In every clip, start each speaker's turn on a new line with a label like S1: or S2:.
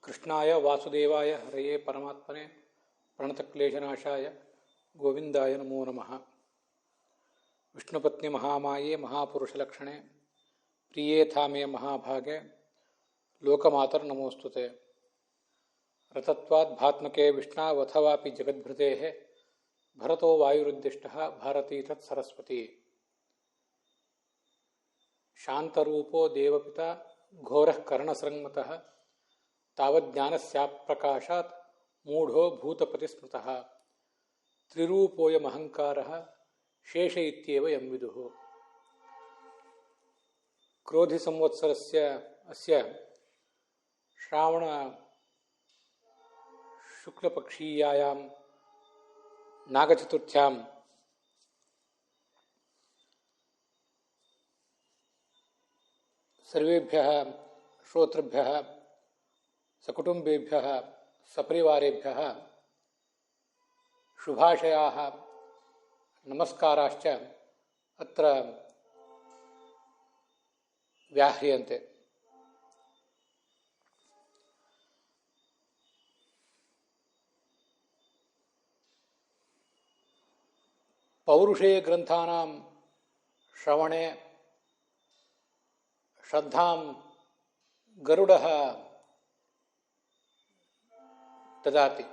S1: ಕೃಷ್ಣಾಯ ವಾಸುದೇವಾಯ ಹರಯೇ ಪರಮಾತ್ಮನೆ ಪ್ರಣತಕ್ಲೇಶನಾಶಾಯ ಗೋವಿಂದಾಯ ನಮೋ ನಮಃ. ವಿಷ್ಣುಪತ್ನಿ ಮಹಾಮಾಯೇ ಮಹಾಪುರುಷಲಕ್ಷಣೆ ಪ್ರಿಯೇ ಥಾಮೇ ಮಹಾಭಾಗೆ ಲೋಕಮಾತರ್ ನಮೋಸ್ತುತೆ. ರತತ್ವಾದ್ ಭಾತ್ಮಕೆ ವಿಷ್ಣಾವಥವಾಪಿ ಜಗದ್ಭೃತೆ ಭರತೋ ವಾಯುರುದ್ದಿಷ್ಟಃ ಭಾರತೀ ತತ್ ಸರಸ್ವತಿ. ಶಾಂತರೂಪೋ ದೇವಪಿತಾ ಘೋರಃ ಕರ್ಣಸೃಂಗತಃ ತಾವಜ್ಞಾನಸ್ಯಾಪ್ರಕಾಶಾತ್ ಮೂಢೋ ಭೂತಪತಿ ಸ್ಮೃತಃ. ತ್ರಿರೂಪೋಯಮಹಂಕಾರಃ ಶೇಷ ಇತ್ಯೇವ ಯಂ ವಿದುಃ. ಕ್ರೋಧಿ ಸಂವತ್ಸರಸ್ಯ ಅಸ್ಯ ಶ್ರಾವಣ ಶುಕ್ಲಪಕ್ಷೀಯಾಯಾಂ ನಾಗಚತುರ್ಥ್ಯಾಂ ಸರ್ವೇಭ್ಯಃ ಶ್ರೋತೃಭ್ಯಃ ಸಕುಟುಂಬೇಭ್ಯಃ ಸಪರಿವಾರೇಭ್ಯಃ ಶುಭಾಶಯಾಃ ನಮಸ್ಕಾರಾಶ್ಚ ಅತ್ರ ವ್ಯಾಹ್ರಿಯಂತೆ. ಪೌರುಷೇ ಗ್ರಂಥಾನಾಂ ಶ್ರವಣೆ ಶ್ರದ್ಧಾಂ ಗರುಡಃ ದದಾತಿ.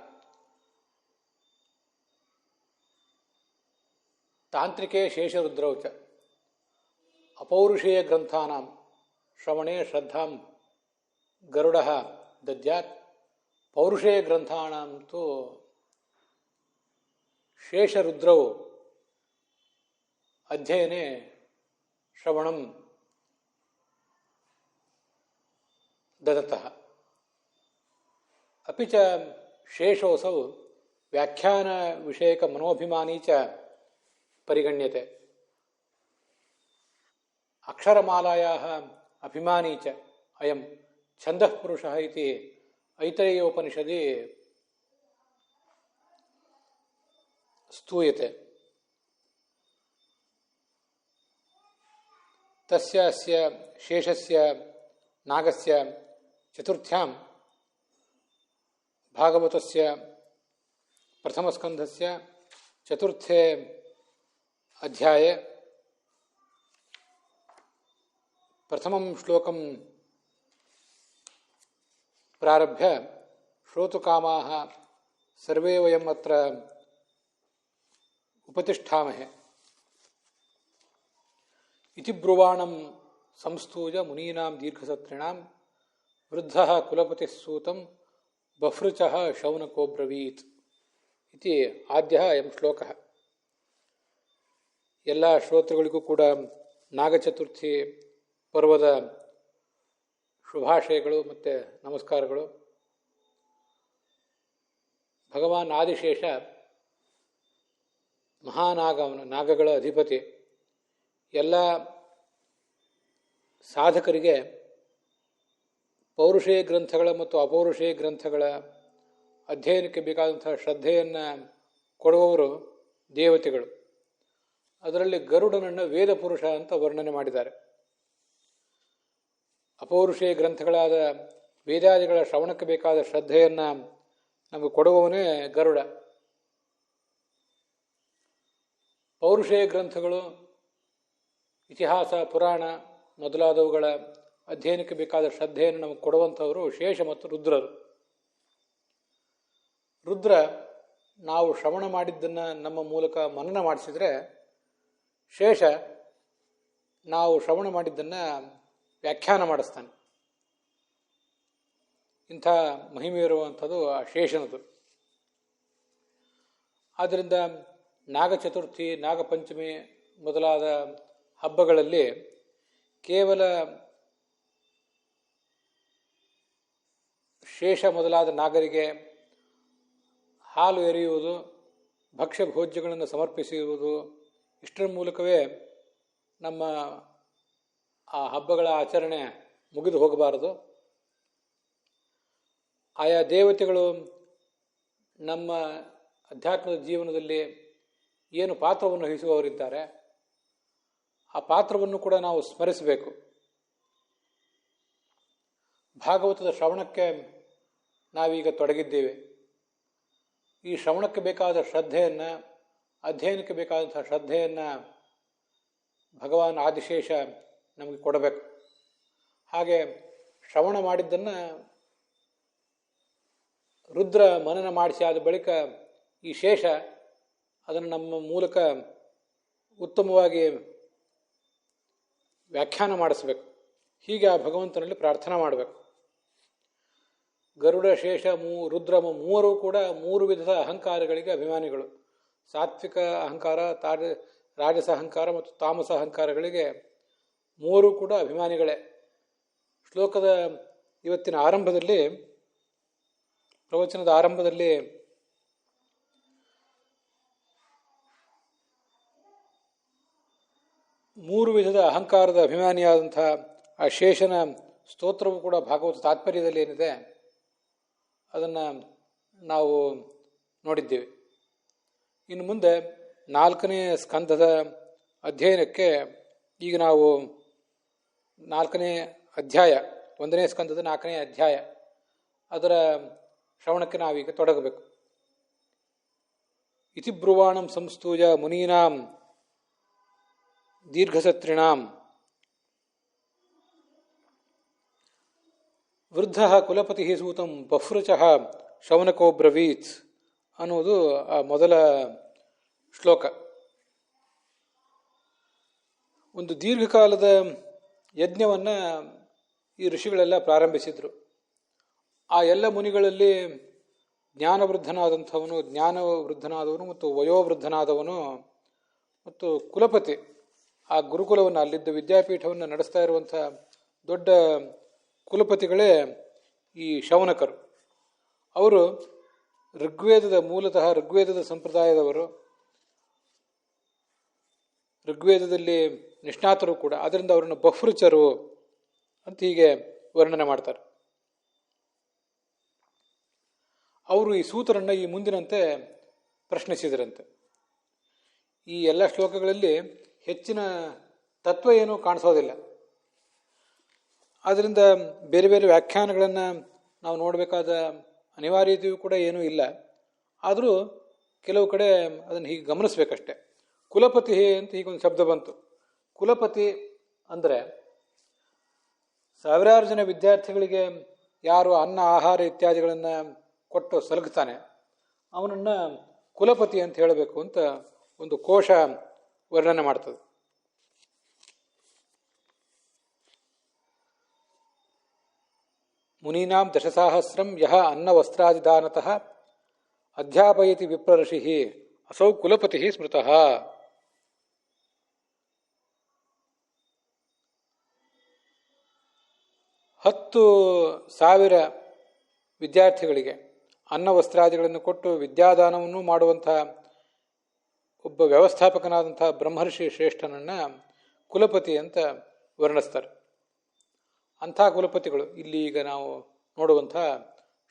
S1: ತಾಂತ್ರಿಕೆ ಶೇಷರುದ್ರೌ ಚ ಅಪೌರುಷೇಯ ಗ್ರಂಥಾನಾಂ ಶ್ರವಣೆ ಶ್ರದ್ಧಾಂ ಗರುಡಃ ದದ್ಯಾತ್. ಪೌರುಷೇಯ ಗ್ರಂಥಾನಾಂ ತು ಶೇಷರುದ್ರೌ ಅಧ್ಯಯನೆ ಶ್ರವಣಂ ದದತಃ. ಅಪಿ ಚ ಶೇಷೋಸೌ ವ್ಯಾಖ್ಯಾನ ವಿಷಯಕ ಮನೋಭಿಮಾನಿ ಚ ಪರಿಗಣ್ಯತೆ. ಅಕ್ಷರಮಾಲಾಯಾಃ ಅಭಿಮಾನಿ ಚ ಅಯಂ ಛಂದಃ ಪುರುಷಃ ಇತಿ ಐತರೇಯೋಪನಿಷದಿ ಸ್ತೂಯತೆ. ತಸ್ಯ ಅಸ್ಯ ಶೇಷಸ್ಯ ನಾಗಸ್ಯ ಚತುರ್ಥ್ಯಾಂ ಭಾಗವತಸ್ಯ ಪ್ರಥಮಸ್ಕಂಧಸ್ಯ ಚತುರ್ಥೇ ಅಧ್ಯಾಯೇ ಪ್ರಥಮಂ ಶ್ಲೋಕಂ ಪ್ರಾರಭ್ಯ ಶ್ರೋತುಕಾಮಾಃ ಸರ್ವೇ ವಯಂ ಅತ್ರ ಉಪತಿಷ್ಠಾಮಹೆ ಇತಿ ಬ್ರುವಾಣಂ ಸಂಸ್ತೂಯ ಮುನೀನಾಂ ದೀರ್ಘಸತ್ರಿಣಾಂ ವೃದ್ಧಃ ಕುಲಪತಿಃ ಸೂತಂ ಬಫೃಚಃ ಶೌನಕೋಬ್ರವೀತ್ ಇತಿ ಆದ್ಯಃ ಅಯಂ ಶ್ಲೋಕಃ. ಎಲ್ಲ ಶ್ರೋತೃಗಳಿಗೂ ಕೂಡ ನಾಗಚತುರ್ಥಿ ಪರ್ವದ ಶುಭಾಶಯಗಳು ಮತ್ತು ನಮಸ್ಕಾರಗಳು. ಭಗವಾನ್ ಆದಿಶೇಷ ನಾಗಗಳ ಅಧಿಪತಿ. ಎಲ್ಲ ಸಾಧಕರಿಗೆ ಪೌರುಷೇಯ ಗ್ರಂಥಗಳ ಮತ್ತು ಅಪೌರುಷೇಯ ಗ್ರಂಥಗಳ ಅಧ್ಯಯನಕ್ಕೆ ಬೇಕಾದಂತಹ ಶ್ರದ್ಧೆಯನ್ನು ಕೊಡುವವರು ದೇವತೆಗಳು. ಅದರಲ್ಲಿ ಗರುಡನನ್ನು ವೇದ ಪುರುಷ ಅಂತ ವರ್ಣನೆ ಮಾಡಿದ್ದಾರೆ. ಅಪೌರುಷೇಯ ಗ್ರಂಥಗಳಾದ ವೇದಾದಿಗಳ ಶ್ರವಣಕ್ಕೆ ಬೇಕಾದ ಶ್ರದ್ಧೆಯನ್ನು ನಮಗೆ ಕೊಡುವವನೇ ಗರುಡ. ಪೌರುಷೇಯ ಗ್ರಂಥಗಳು ಇತಿಹಾಸ ಪುರಾಣ ಮೊದಲಾದವುಗಳ ಅಧ್ಯಯನಕ್ಕೆ ಬೇಕಾದ ಶ್ರದ್ಧೆಯನ್ನು ನಮಗೆ ಕೊಡುವಂಥವರು ಶೇಷ ಮತ್ತು ರುದ್ರರು. ರುದ್ರ ನಾವು ಶ್ರವಣ ಮಾಡಿದ್ದನ್ನು ನಮ್ಮ ಮೂಲಕ ಮನನ ಮಾಡಿಸಿದರೆ, ಶೇಷ ನಾವು ಶ್ರವಣ ಮಾಡಿದ್ದನ್ನು ವ್ಯಾಖ್ಯಾನ ಮಾಡಿಸ್ತಾನೆ. ಇಂಥ ಮಹಿಮೆ ಇರುವಂಥದ್ದು ಆ ಶೇಷನದು. ಆದ್ದರಿಂದ ನಾಗಚತುರ್ಥಿ, ನಾಗಪಂಚಮಿ ಮೊದಲಾದ ಹಬ್ಬಗಳಲ್ಲಿ ಕೇವಲ ಶೇಷ ಮೊದಲಾದ ನಾಗರಿಗೆ ಹಾಲು ಎರೆಯುವುದು, ಭಕ್ಷ್ಯ ಭೋಜ್ಯಗಳನ್ನು ಸಮರ್ಪಿಸುವುದು, ಇಷ್ಟರ ಮೂಲಕವೇ ನಮ್ಮ ಆ ಹಬ್ಬಗಳ ಆಚರಣೆ ಮುಗಿದು ಹೋಗಬಾರದು. ಆಯಾ ದೇವತೆಗಳು ನಮ್ಮ ಅಧ್ಯಾತ್ಮದ ಜೀವನದಲ್ಲಿ ಏನು ಪಾತ್ರವನ್ನು ವಹಿಸುವವರಿದ್ದಾರೆ, ಆ ಪಾತ್ರವನ್ನು ಕೂಡ ನಾವು ಸ್ಮರಿಸಬೇಕು. ಭಾಗವತದ ಶ್ರವಣಕ್ಕೆ ನಾವೀಗ ತೊಡಗಿದ್ದೇವೆ. ಈ ಶ್ರವಣಕ್ಕೆ ಬೇಕಾದ ಶ್ರದ್ಧೆಯನ್ನು, ಅಧ್ಯಯನಕ್ಕೆ ಬೇಕಾದಂಥ ಶ್ರದ್ಧೆಯನ್ನು ಭಗವಾನ್ ಆದಿಶೇಷ ನಮಗೆ ಕೊಡಬೇಕು. ಹಾಗೆ ಶ್ರವಣ ಮಾಡಿದ್ದನ್ನು ರುದ್ರ ಮನನ ಮಾಡಿಸಿ ಆದ ಬಳಿಕ ಈ ಶೇಷ ಅದನ್ನು ನಮ್ಮ ಮೂಲಕ ಉತ್ತಮವಾಗಿ ವ್ಯಾಖ್ಯಾನ ಮಾಡಿಸ್ಬೇಕು. ಹೀಗೆ ಆ ಭಗವಂತನಲ್ಲಿ ಪ್ರಾರ್ಥನಾ ಮಾಡಬೇಕು. ಗರುಡ, ಶೇಷ, ರುದ್ರ ಮೂವರು ಕೂಡ ಮೂರು ವಿಧದ ಅಹಂಕಾರಗಳಿಗೆ ಅಭಿಮಾನಿಗಳು. ಸಾತ್ವಿಕ ಅಹಂಕಾರ, ರಾಜಸ ಅಹಂಕಾರ ಮತ್ತು ತಾಮಸ ಅಹಂಕಾರಗಳಿಗೆ ಮೂವರು ಕೂಡ ಅಭಿಮಾನಿಗಳೇ. ಶ್ಲೋಕದ ಇವತ್ತಿನ ಆರಂಭದಲ್ಲಿ, ಪ್ರವಚನದ ಆರಂಭದಲ್ಲಿ ಮೂರು ವಿಧದ ಅಹಂಕಾರದ ಅಭಿಮಾನಿಯಾದಂಥ ಆ ಶೇಷನ ಸ್ತೋತ್ರವು ಕೂಡ ಭಾಗವತ ತಾತ್ಪರ್ಯದಲ್ಲಿ ಏನಿದೆ ಅದನ್ನು ನಾವು ನೋಡಿದ್ದೇವೆ. ಇನ್ನು ಮುಂದೆ 4ನೇ ಸ್ಕಂಧದ ಅಧ್ಯಯನಕ್ಕೆ ಈಗ ನಾವು 4ನೇ ಅಧ್ಯಾಯ, 1ನೇ ಸ್ಕಂಧದ 4ನೇ ಅಧ್ಯಾಯ, ಅದರ ಶ್ರವಣಕ್ಕೆ ನಾವೀಗ ತೊಡಗಬೇಕು. ಇತಿ ಬ್ರುವಾಣಂ ಸಂಸ್ತೂಯ ಮುನೀನಾಂ ದೀರ್ಘಸತ್ರಿಣಾಂ ವೃದ್ಧ ಕುಲಪತಿ ಸೂತಂ ಬಫ್ರುಚಃ ಶೌನಕೋ ಬ್ರವೀತ್ ಅನ್ನೋದು ಆ ಮೊದಲ ಶ್ಲೋಕ. ಒಂದು ದೀರ್ಘಕಾಲದ ಯಜ್ಞವನ್ನು ಈ ಋಷಿಗಳೆಲ್ಲ ಪ್ರಾರಂಭಿಸಿದರು. ಆ ಎಲ್ಲ ಮುನಿಗಳಲ್ಲಿ ಜ್ಞಾನವೃದ್ಧನಾದವನು ಮತ್ತು ವಯೋವೃದ್ಧನಾದವನು ಮತ್ತು ಕುಲಪತಿ, ಆ ಗುರುಕುಲವನ್ನು, ಅಲ್ಲಿದ್ದ ವಿದ್ಯಾಪೀಠವನ್ನು ನಡೆಸ್ತಾ ಇರುವಂಥ ದೊಡ್ಡ ಕುಲಪತಿಗಳೇ ಈ ಶೌನಕರು. ಅವರು ಮೂಲತಃ ಋಗ್ವೇದದ ಸಂಪ್ರದಾಯದವರು, ಋಗ್ವೇದದಲ್ಲಿ ನಿಷ್ಣಾತರು ಕೂಡ. ಅದರಿಂದ ಅವರನ್ನು ಬಫ್ರುಚರು ಅಂತ ಹೀಗೆ ವರ್ಣನೆ ಮಾಡ್ತಾರೆ. ಅವರು ಈ ಸೂತರನ್ನು ಈ ಮುಂದಿನಂತೆ ಪ್ರಶ್ನಿಸಿದರಂತೆ. ಈ ಎಲ್ಲ ಶ್ಲೋಕಗಳಲ್ಲಿ ಹೆಚ್ಚಿನ ತತ್ವ ಏನೂ ಕಾಣಿಸೋದಿಲ್ಲ. ಆದ್ದರಿಂದ ಬೇರೆ ಬೇರೆ ವ್ಯಾಖ್ಯಾನಗಳನ್ನು ನಾವು ನೋಡಬೇಕಾದ ಅನಿವಾರ್ಯತೆಯೂ ಕೂಡ ಏನೂ ಇಲ್ಲ. ಆದರೂ ಕೆಲವು ಕಡೆ ಅದನ್ನು ಹೀಗೆ ಗಮನಿಸಬೇಕಷ್ಟೆ. ಕುಲಪತಿ ಅಂತ ಹೀಗೊಂದು ಶಬ್ದ ಬಂತು. ಕುಲಪತಿ ಅಂದರೆ ಸಾವಿರಾರು ಜನ ವಿದ್ಯಾರ್ಥಿಗಳಿಗೆ ಯಾರು ಅನ್ನ, ಆಹಾರ ಇತ್ಯಾದಿಗಳನ್ನು ಕೊಟ್ಟು ಸಲಗ್ತಾನೆ, ಅವನನ್ನು ಕುಲಪತಿ ಅಂತ ಹೇಳಬೇಕು ಅಂತ ಒಂದು ಕೋಶ ವರ್ಣನೆ ಮಾಡ್ತದೆ. ಮುನೀನಾಂ ದಶಸಾಹಸ್ರಂ ಯಹ ಅನ್ನವಸ್ತ್ರಾದಿದಾನತಃ ಅಧ್ಯಾಪಯತಿ ವಿಪ್ರಋಷಿ ಅಸೌ ಕುಲಪತಿ ಸ್ಮೃತಃ. ಹತ್ತು ಸಾವಿರ ವಿದ್ಯಾರ್ಥಿಗಳಿಗೆ ಅನ್ನವಸ್ತ್ರಾದಿಗಳನ್ನು ಕೊಟ್ಟು ವಿದ್ಯಾದಾನವನ್ನು ಮಾಡುವಂಥ ಒಬ್ಬ ವ್ಯವಸ್ಥಾಪಕನಾದಂಥ ಬ್ರಹ್ಮರ್ಷಿ ಶ್ರೇಷ್ಠನನ್ನು ಕುಲಪತಿ ಅಂತ ವರ್ಣಿಸ್ತಾರೆ. ಅಂಥ ಕುಲಪತಿಗಳು ಇಲ್ಲಿ ಈಗ ನಾವು ನೋಡುವಂಥ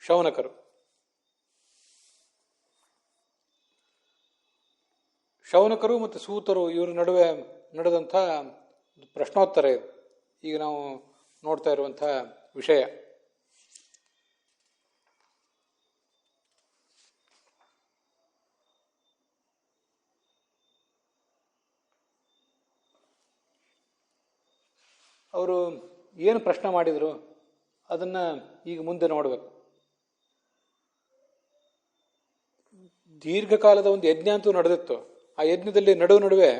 S1: ಶೌನಕರು. ಶೌನಕರು ಮತ್ತು ಸೂತರು ಇವರ ನಡುವೆ ನಡೆದಂಥ ಪ್ರಶ್ನೋತ್ತರ ಇದು ಈಗ ನಾವು ನೋಡ್ತಾ ಇರುವಂಥ ವಿಷಯ. ಅವರು ಏನು ಪ್ರಶ್ನೆ ಮಾಡಿದರು ಅದನ್ನು ಈಗ ಮುಂದೆ ನೋಡಬೇಕು. ದೀರ್ಘಕಾಲದ ಒಂದು ಯಜ್ಞ ಅಂತೂ ನಡೆದಿತ್ತು. ಆ ಯಜ್ಞದಲ್ಲಿ ನಡುವೆ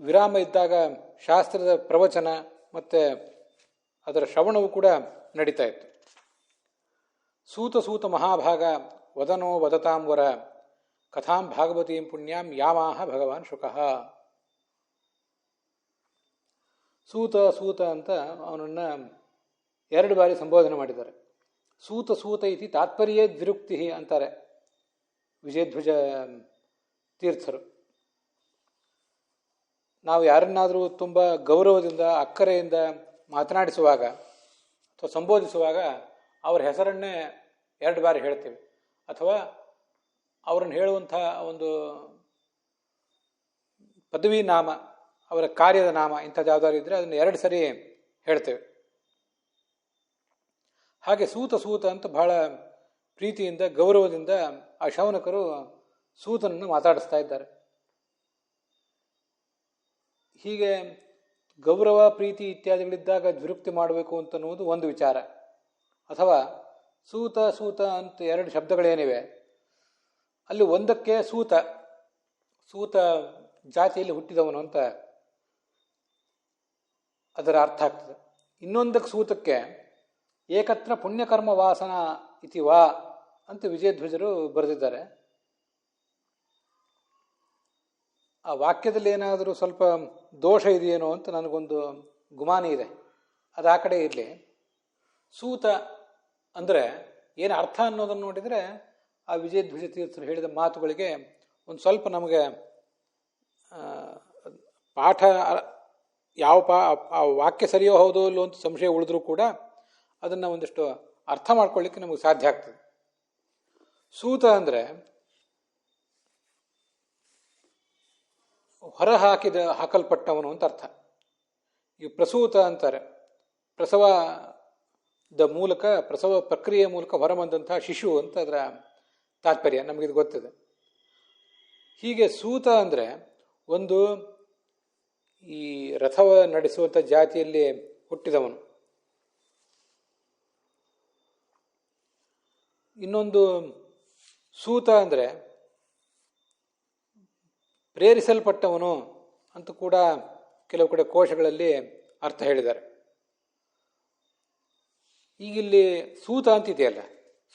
S1: ವಿರಾಮ ಇದ್ದಾಗ ಶಾಸ್ತ್ರದ ಪ್ರವಚನ ಮತ್ತು ಅದರ ಶ್ರವಣವು ಕೂಡ ನಡೀತಾ ಇತ್ತು. ಸೂತ ಮಹಾಭಾಗ ವದನೋ ವದತಾಂ ವರ ಕಥಾಂ ಭಾಗವತೀಂ ಪುಣ್ಯಾಂ ಯಾಮಾಹ ಭಗವಾನ್ ಶುಕಃ. ಸೂತ ಅಂತ ಅವನನ್ನು 2 ಬಾರಿ ಸಂಬೋಧನೆ ಮಾಡಿದ್ದಾರೆ. ಸೂತ ಇತಿ ತಾತ್ಪರ್ಯೇ ದ್ವಿರುಕ್ತಿ ಅಂತಾರೆ ವಿಜಯಧ್ವಜ ತೀರ್ಥರು. ನಾವು ಯಾರನ್ನಾದರೂ ತುಂಬ ಗೌರವದಿಂದ, ಅಕ್ಕರೆಯಿಂದ ಮಾತನಾಡಿಸುವಾಗ ಅಥವಾ ಸಂಬೋಧಿಸುವಾಗ ಅವರ ಹೆಸರನ್ನೇ 2 ಬಾರಿ ಹೇಳ್ತೇವೆ. ಅಥವಾ ಅವರನ್ನು ಹೇಳುವಂಥ ಒಂದು ಪದವಿ ನಾಮ, ಅವರ ಕಾರ್ಯದ ನಾಮ ಇಂಥದ್ದು ಯಾವುದಾದ್ರು ಇದ್ದರೆ ಅದನ್ನು 2 ಸರಿ ಹೇಳ್ತೇವೆ. ಹಾಗೆ ಸೂತ ಸೂತ ಅಂತ ಬಹಳ ಪ್ರೀತಿಯಿಂದ ಗೌರವದಿಂದ ಆ ಶೌನಕರು ಸೂತನನ್ನು ಮಾತಾಡಿಸ್ತಾ ಇದ್ದಾರೆ. ಹೀಗೆ ಗೌರವ ಪ್ರೀತಿ ಇತ್ಯಾದಿಗಳಿದ್ದಾಗ ದ್ವಿರುಕ್ತಿ ಮಾಡಬೇಕು ಅಂತನ್ನುವುದು ಒಂದು ವಿಚಾರ. ಅಥವಾ ಸೂತ ಸೂತ ಅಂತ ಎರಡು ಶಬ್ದಗಳೇನಿವೆ, ಅಲ್ಲಿ ಒಂದಕ್ಕೆ ಸೂತ ಸೂತ ಜಾತಿಯಲ್ಲಿ ಹುಟ್ಟಿದವನು ಅಂತ ಅದರ ಅರ್ಥ ಆಗ್ತದೆ. ಇನ್ನೊಂದಕ್ಕೆ ಸೂತಕ್ಕೆ ಏಕತ್ರ ಪುಣ್ಯಕರ್ಮ ವಾಸನ ಇತಿ ವಾ ಅಂತ ವಿಜಯಧ್ವಜರು ಬರೆದಿದ್ದಾರೆ. ಆ ವಾಕ್ಯದಲ್ಲಿ ಏನಾದರೂ ಸ್ವಲ್ಪ ದೋಷ ಇದೆಯೇನೋ ಅಂತ ನನಗೊಂದು ಗುಮಾನಿ ಇದೆ. ಅದು ಆ ಕಡೆ ಇರಲಿ. ಸೂತ ಅಂದರೆ ಏನು ಅರ್ಥ ಅನ್ನೋದನ್ನು ನೋಡಿದರೆ ಆ ವಿಜಯಧ್ವಜ ತೀರ್ಥರು ಹೇಳಿದ ಮಾತುಗಳಿಗೆ ಒಂದು ಸ್ವಲ್ಪ ನಮಗೆ ಪಾಠ ಆ ವಾಕ್ಯ ಸರಿಯೋ ಹೌದೋ ಇಲ್ಲೋ ಅಂತ ಸಂಶಯ ಉಳಿದ್ರೂ ಕೂಡ ಅದನ್ನು ಒಂದಿಷ್ಟು ಅರ್ಥ ಮಾಡ್ಕೊಳ್ಳಿಕ್ಕೆ ನಮಗೆ ಸಾಧ್ಯ ಆಗ್ತದೆ. ಸೂತ ಅಂದರೆ ಹೊರ ಹಾಕಲ್ಪಟ್ಟವನು ಅಂತ ಅರ್ಥ. ಈ ಪ್ರಸೂತ ಅಂತಾರೆ, ಪ್ರಸವದ ಮೂಲಕ, ಪ್ರಸವ ಪ್ರಕ್ರಿಯೆ ಮೂಲಕ ಹೊರಬಂದಂತಹ ಶಿಶು ಅಂತ ಅದರ ತಾತ್ಪರ್ಯ, ನಮಗಿದು ಗೊತ್ತಿದೆ. ಹೀಗೆ ಸೂತ ಅಂದರೆ ಒಂದು ಈ ರಥವ ನಡೆಸುವಂಥ ಜಾತಿಯಲ್ಲಿ ಹುಟ್ಟಿದವನು. ಇನ್ನೊಂದು ಸೂತ ಅಂದರೆ ಪ್ರೇರಿಸಲ್ಪಟ್ಟವನು ಅಂತ ಕೂಡ ಕೆಲವು ಕಡೆ ಕೋಶಗಳಲ್ಲಿ ಅರ್ಥ ಹೇಳಿದ್ದಾರೆ. ಈಗಿಲ್ಲಿ ಸೂತ ಅಂತಿದೆಯಲ್ಲ,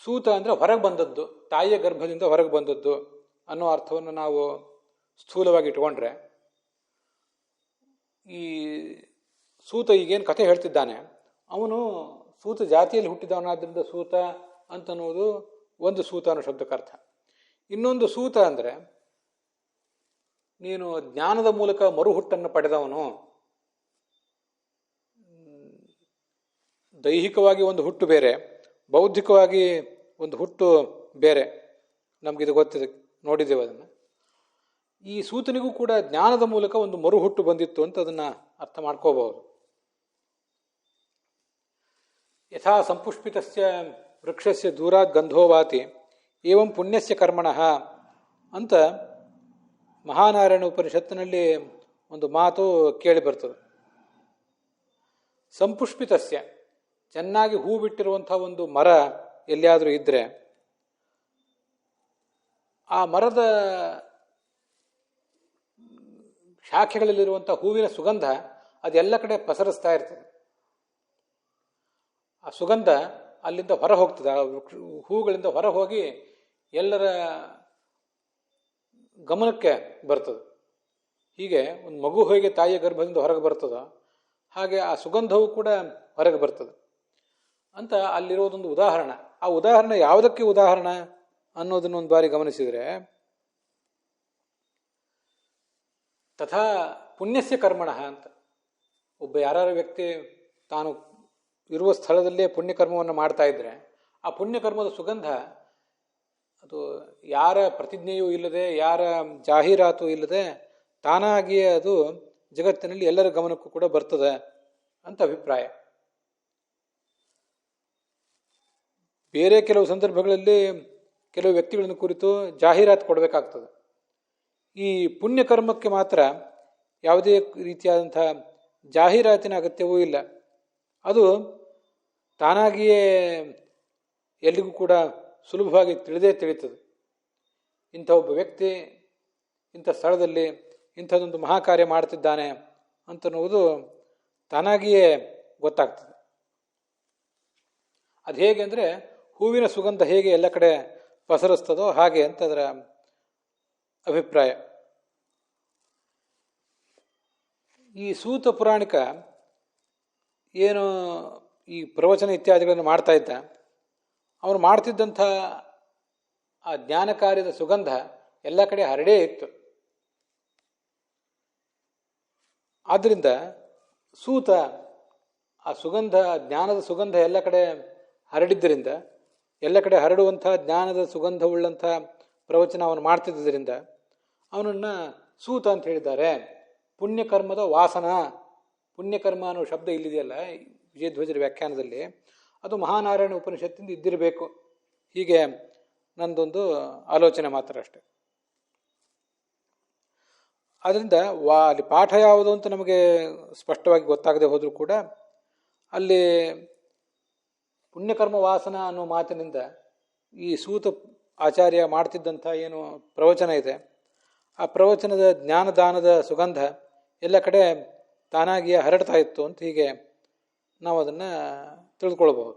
S1: ಸೂತ ಅಂದರೆ ಹೊರಗೆ ಬಂದದ್ದು, ತಾಯಿಯ ಗರ್ಭದಿಂದ ಹೊರಗೆ ಬಂದದ್ದು ಅನ್ನೋ ಅರ್ಥವನ್ನು ನಾವು ಸ್ಥೂಲವಾಗಿ ಇಟ್ಕೊಂಡ್ರೆ, ಈ ಸೂತ ಈಗೇನು ಕಥೆ ಹೇಳ್ತಿದ್ದಾನೆ ಅವನು ಸೂತ ಜಾತಿಯಲ್ಲಿ ಹುಟ್ಟಿದವನಾದ್ರಿಂದ ಸೂತ ಅಂತನ್ನುವುದು ಒಂದು ಸೂತ ಅನ್ನೋ ಶಬ್ದಕ್ಕರ್ಥ. ಇನ್ನೊಂದು ಸೂತ ಅಂದರೆ ನೀನು ಜ್ಞಾನದ ಮೂಲಕ ಮರುಹುಟ್ಟನ್ನು ಪಡೆದವನು. ದೈಹಿಕವಾಗಿ ಒಂದು ಹುಟ್ಟು ಬೇರೆ, ಬೌದ್ಧಿಕವಾಗಿ ಒಂದು ಹುಟ್ಟು ಬೇರೆ. ನಮಗಿದು ಗೊತ್ತಿದೆ, ನೋಡಿದ್ದೇವೆ ಅದನ್ನು. ಈ ಸೂತನಿಗೂ ಕೂಡ ಜ್ಞಾನದ ಮೂಲಕ ಒಂದು ಮರುಹುಟ್ಟು ಬಂದಿತ್ತು ಅಂತ ಅದನ್ನು ಅರ್ಥ ಮಾಡ್ಕೋಬಹುದು. ಯಥಾ ಸಂಪುಷ್ಪಿತಸ್ಯ ವೃಕ್ಷಸ್ಯ ದೂರಾತ್ ಗಂಧೋವಾತಿ ಏವಂ ಪುಣ್ಯಸ್ಯ ಕರ್ಮಣಃ ಅಂತ ಮಹಾನಾರಾಯಣ ಉಪನಿಷತ್ತಿನಲ್ಲಿ ಒಂದು ಮಾತು ಕೇಳಿ ಬರ್ತದೆ. ಸಂಪುಷ್ಪಿತಸ್ಯ, ಚೆನ್ನಾಗಿ ಹೂ ಬಿಟ್ಟಿರುವಂಥ ಒಂದು ಮರ ಎಲ್ಲಿಯಾದರೂ ಇದ್ದರೆ ಆ ಮರದ ಶಾಖೆಗಳಲ್ಲಿರುವಂಥ ಹೂವಿನ ಸುಗಂಧ ಅದೆಲ್ಲ ಕಡೆ ಪಸರಿಸ್ತಾ ಇರ್ತದೆ. ಆ ಸುಗಂಧ ಅಲ್ಲಿಂದ ಹೊರ ಹೋಗ್ತದೆ, ಆ ಹೂಗಳಿಂದ ಹೊರ ಹೋಗಿ ಎಲ್ಲರ ಗಮನಕ್ಕೆ ಬರ್ತದೆ. ಹೀಗೆ ಒಂದು ಮಗು ಹೇಗೆ ತಾಯಿಯ ಗರ್ಭದಿಂದ ಹೊರಗೆ ಬರ್ತದೋ ಹಾಗೆ ಆ ಸುಗಂಧವೂ ಕೂಡ ಹೊರಗೆ ಬರ್ತದೆ ಅಂತ ಅಲ್ಲಿರೋದೊಂದು ಉದಾಹರಣೆ. ಆ ಉದಾಹರಣೆ ಯಾವುದಕ್ಕೆ ಉದಾಹರಣೆ ಅನ್ನೋದನ್ನ ಒಂದು ಬಾರಿ ಗಮನಿಸಿದರೆ, ತಥಾ ಪುಣ್ಯಸ್ಯ ಕರ್ಮಣಃ ಅಂತ. ಒಬ್ಬ ಯಾರು ವ್ಯಕ್ತಿ ತಾನು ಇರುವ ಸ್ಥಳದಲ್ಲೇ ಪುಣ್ಯಕರ್ಮವನ್ನು ಮಾಡ್ತಾ ಇದ್ರೆ ಆ ಪುಣ್ಯಕರ್ಮದ ಸುಗಂಧ ಅದು ಯಾರ ಪ್ರತಿಜ್ಞೆಯೂ ಇಲ್ಲದೆ, ಯಾರ ಜಾಹೀರಾತು ಇಲ್ಲದೆ ತಾನಾಗಿಯೇ ಅದು ಜಗತ್ತಿನಲ್ಲಿ ಎಲ್ಲರ ಗಮನಕ್ಕೂ ಕೂಡ ಬರ್ತದೆ ಅಂತ ಅಭಿಪ್ರಾಯ. ಬೇರೆ ಕೆಲವು ಸಂದರ್ಭಗಳಲ್ಲಿ ಕೆಲವು ವ್ಯಕ್ತಿಗಳನ್ನು ಕುರಿತು ಜಾಹೀರಾತು ಕೊಡಬೇಕಾಗ್ತದೆ. ಈ ಪುಣ್ಯಕರ್ಮಕ್ಕೆ ಮಾತ್ರ ಯಾವುದೇ ರೀತಿಯಾದಂಥ ಜಾಹೀರಾತಿನ ಅಗತ್ಯವೂ ಇಲ್ಲ. ಅದು ತಾನಾಗಿಯೇ ಎಲ್ಲಿಗೂ ಕೂಡ ಸುಲಭವಾಗಿ ತಿಳಿತದೆ. ಇಂಥ ಒಬ್ಬ ವ್ಯಕ್ತಿ ಇಂಥ ಸ್ಥಳದಲ್ಲಿ ಇಂಥದ್ದೊಂದು ಮಹಾಕಾರ್ಯ ಮಾಡ್ತಿದ್ದಾನೆ ಅಂತನ್ನುವುದು ತಾನಾಗಿಯೇ ಗೊತ್ತಾಗ್ತದೆ. ಅದು ಹೇಗೆ ಅಂದರೆ ಹೂವಿನ ಸುಗಂಧ ಹೇಗೆ ಎಲ್ಲ ಕಡೆ ಪಸರಿಸ್ತದೋ ಹಾಗೆ ಅಂತ ಅದರ ಅಭಿಪ್ರಾಯ. ಈ ಸೂತ ಪುರಾಣಿಕ ಏನು ಈ ಪ್ರವಚನ ಇತ್ಯಾದಿಗಳನ್ನು ಮಾಡ್ತಾ ಇದ್ದ, ಅವನು ಮಾಡ್ತಿದ್ದಂಥ ಆ ಜ್ಞಾನ ಕಾರ್ಯದ ಸುಗಂಧ ಎಲ್ಲ ಕಡೆ ಹರಡೇ ಇತ್ತು. ಆದ್ದರಿಂದ ಸೂತ ಆ ಸುಗಂಧ, ಜ್ಞಾನದ ಸುಗಂಧ ಎಲ್ಲ ಕಡೆ ಹರಡಿದ್ದರಿಂದ, ಎಲ್ಲ ಕಡೆ ಹರಡುವಂಥ ಜ್ಞಾನದ ಸುಗಂಧವುಳ್ಳಂಥ ಪ್ರವಚನ ಅವನು ಮಾಡ್ತಿದ್ದರಿಂದ ಅವನನ್ನು ಸೂತ ಅಂತ ಹೇಳಿದ್ದಾರೆ. ಪುಣ್ಯಕರ್ಮದ ವಾಸನ, ಪುಣ್ಯಕರ್ಮ ಅನ್ನೋ ಶಬ್ದ ಇಲ್ಲಿದೆಯಲ್ಲ ವಿಜಯಧ್ವಜರ ವ್ಯಾಖ್ಯಾನದಲ್ಲಿ, ಅದು ಮಹಾನಾರಾಯಣ ಉಪನಿಷತ್ತಿಂದ ಇದ್ದಿರಬೇಕು. ಹೀಗೆ ನಂದೊಂದು ಆಲೋಚನೆ ಮಾತ್ರ ಅಷ್ಟೆ. ಆದ್ದರಿಂದ ಅಲ್ಲಿ ಪಾಠ ಯಾವುದು ಅಂತ ನಮಗೆ ಸ್ಪಷ್ಟವಾಗಿ ಗೊತ್ತಾಗದೆ ಹೋದರೂ ಕೂಡ ಅಲ್ಲಿ ಪುಣ್ಯಕರ್ಮ ವಾಸನ ಅನ್ನೋ ಮಾತಿನಿಂದ ಈ ಸೂತ ಆಚಾರ್ಯ ಮಾಡ್ತಿದ್ದಂಥ ಏನು ಪ್ರವಚನ ಇದೆ, ಆ ಪ್ರವಚನದ ಜ್ಞಾನದಾನದ ಸುಗಂಧ ಎಲ್ಲ ಕಡೆ ತಾನಾಗಿಯೇ ಹರಡ್ತಾ ಇತ್ತು ಅಂತ ಹೀಗೆ ನಾವು ಅದನ್ನು ತಿಳಿದುಕೊಳ್ಬಹುದು.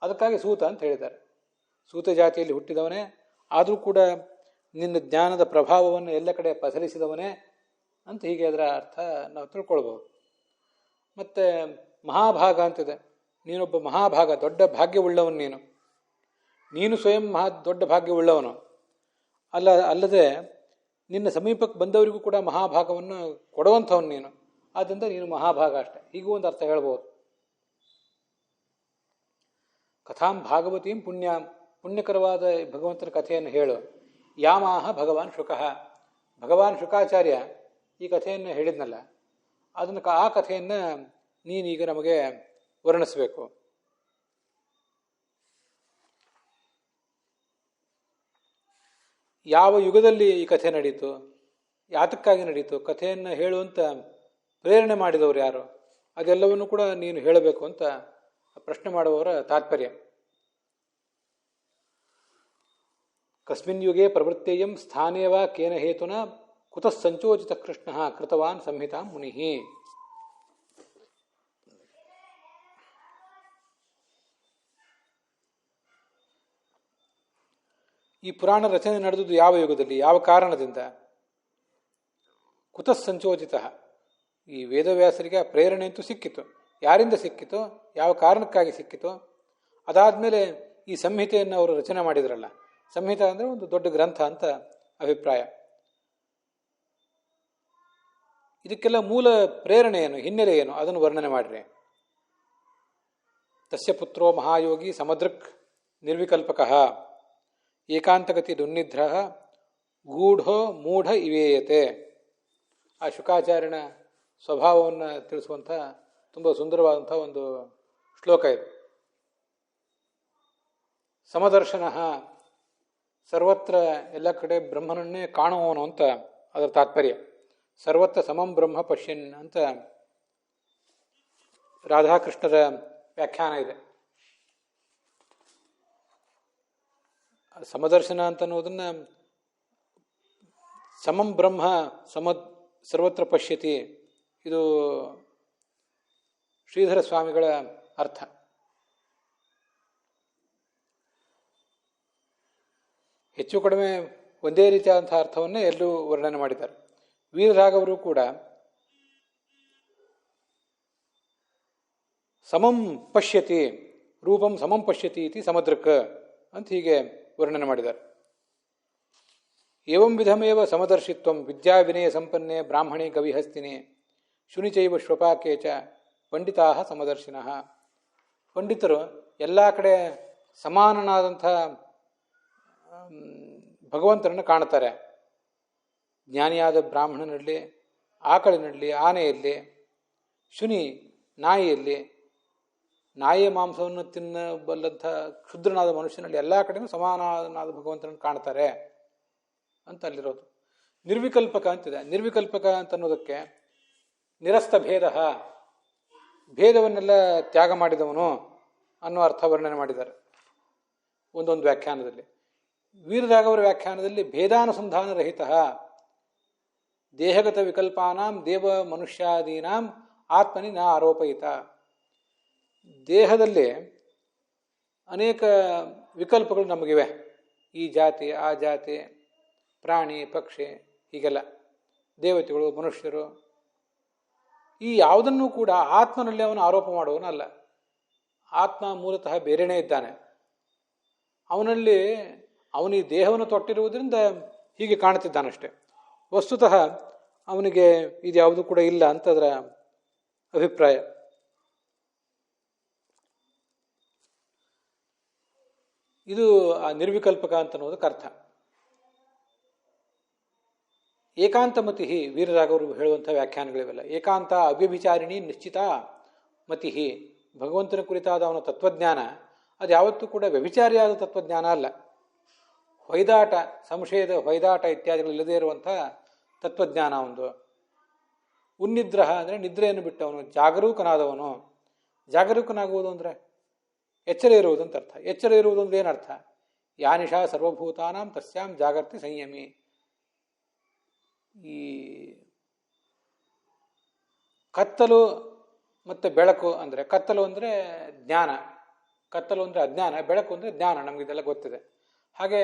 S1: ಅದಕ್ಕಾಗಿ ಸೂತ ಅಂತ ಹೇಳಿದ್ದಾರೆ. ಸೂತ ಜಾತಿಯಲ್ಲಿ ಹುಟ್ಟಿದವನೇ, ಆದರೂ ಕೂಡ ನಿನ್ನ ಜ್ಞಾನದ ಪ್ರಭಾವವನ್ನು ಎಲ್ಲ ಕಡೆ ಪಸರಿಸಿದವನೇ ಅಂತ ಹೀಗೆ ಅದರ ಅರ್ಥ ನಾವು ತಿಳ್ಕೊಳ್ಬಹುದು. ಮತ್ತು ಮಹಾಭಾಗ ಅಂತಿದೆ. ನೀನೊಬ್ಬ ಮಹಾಭಾಗ, ದೊಡ್ಡ ಭಾಗ್ಯವುಳ್ಳವನು. ನೀನು ಸ್ವಯಂ ದೊಡ್ಡ ಭಾಗ್ಯವುಳ್ಳವನು ಅಲ್ಲದೆ ನಿನ್ನ ಸಮೀಪಕ್ಕೆ ಬಂದವರಿಗೂ ಕೂಡ ಮಹಾಭಾಗವನ್ನು ಕೊಡುವಂಥವನು ನೀನು. ಆದ್ದರಿಂದ ನೀನು ಮಹಾಭಾಗ ಅಷ್ಟೆ. ಹೀಗೂ ಒಂದು ಅರ್ಥ ಹೇಳ್ಬೋದು. ಕಥಾಂ ಭಾಗವತೀಂ ಪುಣ್ಯಾಂ, ಪುಣ್ಯಕರವಾದ ಭಗವಂತನ ಕಥೆಯನ್ನು ಹೇಳು. ಯಾಮಾಹ ಭಗವಾನ್ ಶುಕಃ, ಭಗವಾನ್ ಶುಕಾಚಾರ್ಯ ಈ ಕಥೆಯನ್ನು ಹೇಳಿದ್ನಲ್ಲ, ಅದನ್ನು ಆ ಕಥೆಯನ್ನು ನೀನೀಗ ನಮಗೆ ವರ್ಣಿಸಬೇಕು. ಯಾವ ಯುಗದಲ್ಲಿ ಈ ಕಥೆ ನಡೀತು, ಯಾತಕ್ಕಾಗಿ ನಡೀತು, ಕಥೆಯನ್ನು ಹೇಳುವಂತ ಪ್ರೇರಣೆ ಮಾಡಿದವರು ಯಾರು, ಅದೆಲ್ಲವನ್ನು ಕೂಡ ನೀನು ಹೇಳಬೇಕು ಅಂತ ಪ್ರಶ್ನೆ ಮಾಡುವವರ ತಾತ್ಪರ್ಯ. ಕಸ್ಮಿನ್ ಯುಗೆ ಪ್ರವೃತ್ತೇಯಂ ಸ್ಥಾನೇವ ಕೇನ ಹೇತುನ ಕುತಃ ಸಂಚೋಚಿತ ಕೃಷ್ಣ ಕೃತವಾನ್ ಸಂಹಿತಾ ಮುನಿ. ಈ ಪುರಾಣ ರಚನೆ ನಡೆದುದು ಯಾವ ಯುಗದಲ್ಲಿ, ಯಾವ ಕಾರಣದಿಂದ? ಕುತಃ ಸಂಚೋಚಿತ, ಈ ವೇದವ್ಯಾಸರಿಗೆ ಪ್ರೇರಣೆ ಅಂತೂ ಸಿಕ್ಕಿತು. ಯಾರಿಂದ ಸಿಕ್ಕಿತು, ಯಾವ ಕಾರಣಕ್ಕಾಗಿ ಸಿಕ್ಕಿತು? ಅದಾದಮೇಲೆ ಈ ಸಂಹಿತೆಯನ್ನು ಅವರು ರಚನೆ ಮಾಡಿದ್ರಲ್ಲ, ಸಂಹಿತ ಅಂದರೆ ಒಂದು ದೊಡ್ಡ ಗ್ರಂಥ ಅಂತ ಅಭಿಪ್ರಾಯ. ಇದಕ್ಕೆಲ್ಲ ಮೂಲ ಪ್ರೇರಣೆ ಏನು, ಹಿನ್ನೆಲೆ ಏನು, ಅದನ್ನು ವರ್ಣನೆ ಮಾಡಿರಿ. ತಸ್ಯ ಪುತ್ರೋ ಮಹಾಯೋಗಿ ಸಮದೃಕ್ ನಿರ್ವಿಕಲ್ಪಕಃ ಏಕಾಂತಗತಿ ದುನ್ನಿಧ್ರ ಗೂಢೋ ಮೂಢ ಇವೇಯತೆ. ಆ ಶುಕಾಚಾರ್ಯನ ಸ್ವಭಾವವನ್ನು ತಿಳಿಸುವಂಥ ತುಂಬ ಸುಂದರವಾದಂಥ ಒಂದು ಶ್ಲೋಕ ಇದು. ಸಮದರ್ಶನ, ಸರ್ವತ್ರ ಎಲ್ಲ ಕಡೆ ಬ್ರಹ್ಮನನ್ನೇ ಕಾಣುವವನು ಅಂತ ಅದರ ತಾತ್ಪರ್ಯ. ಸರ್ವತ್ರ ಸಮಂ ಬ್ರಹ್ಮ ಪಶ್ಯನ್ ಅಂತ ರಾಧಾಕೃಷ್ಣರ ವ್ಯಾಖ್ಯಾನ ಇದೆ. ಸಮದರ್ಶನ ಅಂತ ಅನ್ನೋದನ್ನ ಸಮಂ ಬ್ರಹ್ಮ ಸರ್ವತ್ರ ಪಶ್ಯತಿ, ಇದು ಶ್ರೀಧರ ಸ್ವಾಮಿಗಳ ಅರ್ಥ. ಹೆಚ್ಚು ಕಡಿಮೆ ಒಂದೇ ರೀತಿಯಾದಂಥ ಅರ್ಥವನ್ನೇ ಎಲ್ಲರೂ ವರ್ಣನೆ ಮಾಡಿದ್ದಾರೆ. ವೀರರಾಘವರು ಕೂಡ ಸಮಂ ಪಶ್ಯತಿ, ರೂಪಂ ಸಮಂ ಪಶ್ಯತಿ ಇತಿ ಸಮದೃಕ್ ಅಂತ ಹೀಗೆ ವರ್ಣನೆ ಮಾಡಿದ್ದಾರೆ. ಏವಂ ವಿಧಮೇವ ಸಮದರ್ಶಿತ್ವಂ ವಿದ್ಯಾ ವಿನಯ ಸಂಪನ್ನೆ ಬ್ರಾಹ್ಮಣೇ ಗವಿಹಸ್ತಿನಿ ಶುನಿಚೈವ ಶ್ವಪಾಕೆ ಚ ಪಂಡಿತಾ ಸಮದರ್ಶಿನಃ. ಪಂಡಿತರು ಎಲ್ಲ ಕಡೆ ಸಮಾನನಾದಂಥ ಭಗವಂತನನ್ನು ಕಾಣ್ತಾರೆ. ಜ್ಞಾನಿಯಾದ ಬ್ರಾಹ್ಮಣನಲ್ಲಿ, ಆಕಳಿನಲ್ಲಿ, ಆನೆಯಲ್ಲಿ, ಶುನಿ ನಾಯಿಯಲ್ಲಿ, ನಾಯಿಯ ಮಾಂಸವನ್ನು ತಿನ್ನಬಲ್ಲಂಥ ಕ್ಷುದ್ರನಾದ ಮನುಷ್ಯನಲ್ಲಿ ಎಲ್ಲ ಕಡೆಯೂ ಸಮಾನನಾದ ಭಗವಂತನನ್ನು ಕಾಣ್ತಾರೆ ಅಂತ ಅಲ್ಲಿರೋದು. ನಿರ್ವಿಕಲ್ಪಕ ಅಂತಿದೆ. ನಿರ್ವಿಕಲ್ಪಕ ಅಂತ ಅನ್ನೋದಕ್ಕೆ ನಿರಸ್ತ ಭೇದ, ಭೇದವನ್ನೆಲ್ಲ ತ್ಯಾಗ ಮಾಡಿದವನು ಅನ್ನೋ ಅರ್ಥ ವರ್ಣನೆ ಮಾಡಿದ್ದಾರೆ ಒಂದೊಂದು ವ್ಯಾಖ್ಯಾನದಲ್ಲಿ. ವೀರರಾಘವರ ವ್ಯಾಖ್ಯಾನದಲ್ಲಿ ಭೇದಾನುಸಂಧಾನ ರಹಿತ, ದೇಹಗತ ವಿಕಲ್ಪಾನಾಂ ದೇವ ಮನುಷ್ಯಾದೀನಾಂ ಆತ್ಮನಿ ನ ಆರೋಪಯಿತ. ದೇಹದಲ್ಲಿ ಅನೇಕ ವಿಕಲ್ಪಗಳು ನಮಗಿವೆ. ಈ ಜಾತಿ, ಆ ಜಾತಿ, ಪ್ರಾಣಿ, ಪಕ್ಷಿ, ಹೀಗೆಲ್ಲ ದೇವತೆಗಳು, ಮನುಷ್ಯರು, ಈ ಯಾವುದನ್ನೂ ಕೂಡ ಆತ್ಮನಲ್ಲಿ ಅವನು ಆರೋಪ ಮಾಡುವನಲ್ಲ. ಆತ್ಮ ಮೂಲತಃ ಬೇರೆನೇ ಇದ್ದಾನೆ. ಅವನಲ್ಲಿ ಅವನು ಈ ದೇಹವನ್ನು ತೊಟ್ಟಿರುವುದರಿಂದ ಹೀಗೆ ಕಾಣುತ್ತಿದ್ದಾನಷ್ಟೆ. ವಸ್ತುತಃ ಅವನಿಗೆ ಇದ್ಯಾವುದು ಕೂಡ ಇಲ್ಲ ಅಂತ ಅದರ ಅಭಿಪ್ರಾಯ. ಇದು ಆ ನಿರ್ವಿಕಲ್ಪಕ ಅಂತ ಅನ್ನೋದಕ್ಕೆ ಅರ್ಥ. ಏಕಾಂತಮತಿ ವೀರರಾಘವರು ಹೇಳುವಂಥ ವ್ಯಾಖ್ಯಾನಗಳಿವೆಲ್ಲ. ಏಕಾಂತ ಅವ್ಯಭಿಚಾರಿಣಿ ನಿಶ್ಚಿತ ಮತಿ ಭಗವಂತನ ಕುರಿತಾದ ಅವನ ತತ್ವಜ್ಞಾನ ಅದು ಯಾವತ್ತೂ ಕೂಡ ವ್ಯಭಿಚಾರಿಯಾದ ತತ್ವಜ್ಞಾನ ಅಲ್ಲ. ಹೊಯ್ದಾಟ, ಸಂಶಯದ ಹೊಯ್ದಾಟ ಇತ್ಯಾದಿಗಳಿಲ್ಲದೇ ಇರುವಂಥ ತತ್ವಜ್ಞಾನ ಒಂದು. ಉನ್ನಿದ್ರಹ ಅಂದರೆ ನಿದ್ರೆಯನ್ನು ಬಿಟ್ಟವನು, ಜಾಗರೂಕನಾದವನು. ಜಾಗರೂಕನಾಗುವುದು ಅಂದರೆ ಎಚ್ಚರ ಇರುವುದು ಅಂತ ಅರ್ಥ. ಎಚ್ಚರ ಇರುವುದು ಅಂದ್ರೆ ಏನರ್ಥ? ಯಾನಿಷಾ ಸರ್ವಭೂತಾನಾಂ ತಸ್ಯಾಂ ಜಾಗರ್ತಿ ಸಂಯಮಿ. ಈ ಕತ್ತಲು ಮತ್ತು ಬೆಳಕು ಅಂದರೆ, ಕತ್ತಲು ಅಂದರೆ ಜ್ಞಾನ, ಕತ್ತಲು ಅಂದರೆ ಅಜ್ಞಾನ, ಬೆಳಕು ಅಂದರೆ ಜ್ಞಾನ, ನಮಗಿದೆಲ್ಲ ಗೊತ್ತಿದೆ. ಹಾಗೆ